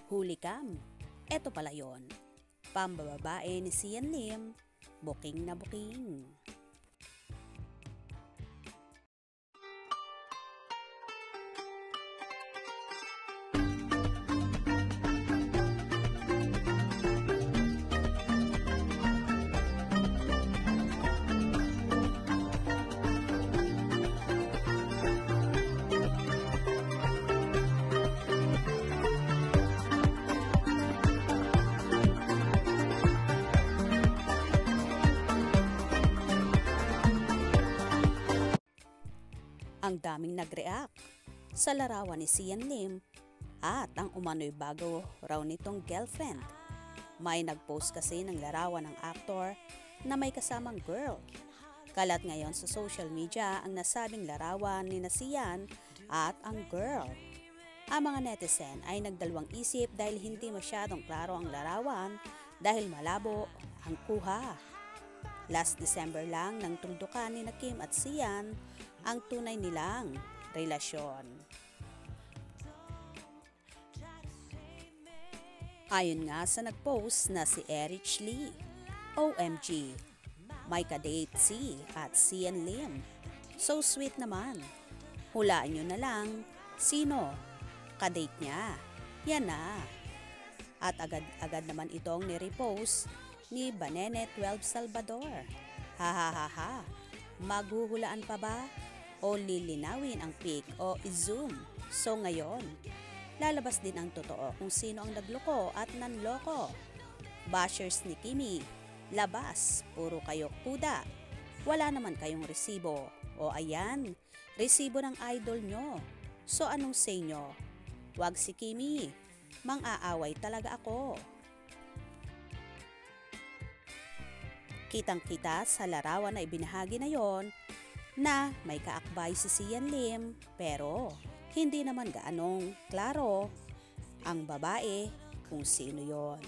Huli cam. Eto pala yon. Pambababae ni Sian Lim, booking na booking. Ang daming nag-react sa larawan ni Sian Lim at ang umano'y bago raw nitong girlfriend. May nag-post kasi ng larawan ng aktor na may kasamang girl. Kalat ngayon sa social media ang nasabing larawan ni Sian at ang girl. Ang mga netizen ay nagdalawang isip dahil hindi masyadong klaro ang larawan dahil malabo ang kuha. Last December lang nang tundukan ni Kim at Sian ang tunay nilang relasyon. Ayon nga sa nag-post na si Erich Lee, OMG, may kadate si at Sian Lim. So sweet naman. Hulaan nyo na lang sino kadate niya. Yan na. At agad-agad naman itong ni-repost ni Banene 12 Salvador. Ha. Maghuhulaan pa ba? O lilinawin ang pic o i-zoom? So ngayon, lalabas din ang totoo kung sino ang nagloko at nanloko. Bashers ni Kimi, labas, puro kayo kuda. Wala naman kayong resibo. O ayan, resibo ng idol nyo. So anong say nyo? Wag si Kimi, mang-aaway talaga ako. Kitang-kita sa larawan na ibinahagi na yon na may kaakbay si Sian Lim pero hindi naman gaanong klaro ang babae kung sino yon.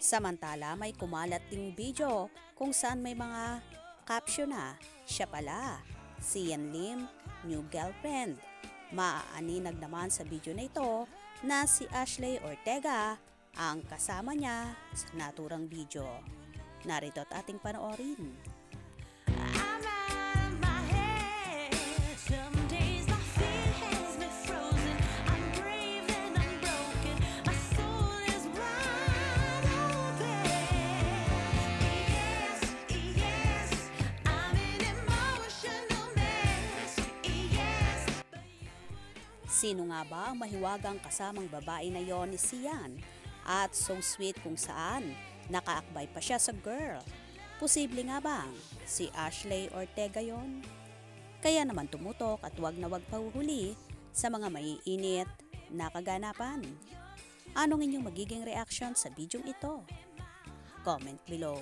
Samantala may kumalat ding video kung saan may mga caption na siya pala, Sian Lim, new girlfriend. Maaaninag naman sa video na ito na si Ashley Ortega ang kasama niya sa naturang video. Narito at ating panoorin. Sino nga ba ang mahiwagang kasamang babae na yon ni Sian? At so sweet kung saan nakaakbay pa siya sa girl. Posible nga bang si Ashley Ortega yon? Kaya naman tumutok at wag na wag pahuhuli sa mga maiinit na kaganapan. Anong inyong magiging reaction sa bidyong ito? Comment below.